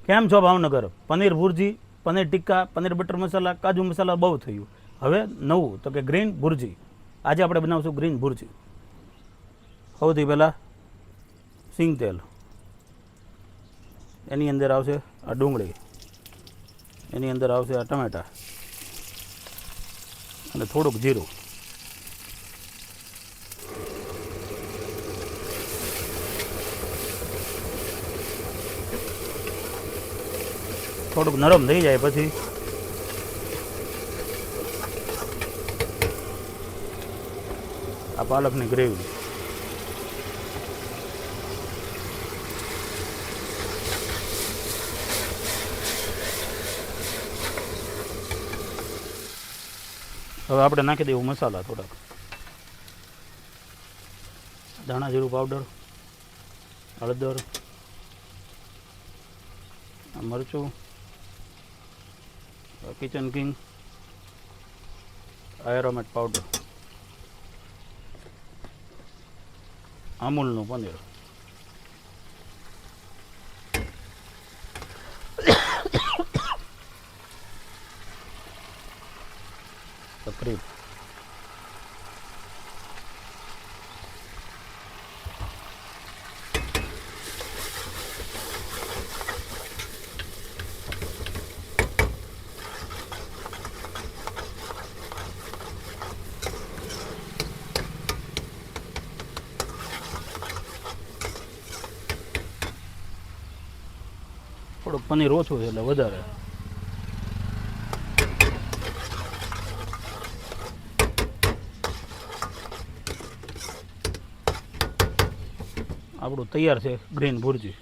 કેમ છો ભાવનગર? પનીર ભુરજી, પનીર ટિક્કા, પનીર બટર મસાલા, કાજુ મસાલા બહુ થયું. હવે નવું તો કે ગ્રીન ભુરજી. આજે આપણે બનાવશું ગ્રીન ભુરજી. સૌથી પહેલાં સિંગ તેલ, એની અંદર આવશે આ ડુંગળી, એની અંદર આવશે આ ટમેટા અને થોડુંક જીરું. થોડુંક નરમ થઈ જાય પછી આ પાલકની ગ્રેવી. હવે આપણે નાખી દઈએ મસાલા થોડાક. ધાણા જીરું પાવડર, હળદર, મરચું, કિચન કિંગ, એરોમેટ પાવડર, અમૂલનું પનીર, ક્રીમ, થોડુંક પનીર ઓછું છે એટલે વધારે. આપણું તૈયાર છે ગ્રીન ભુરજી.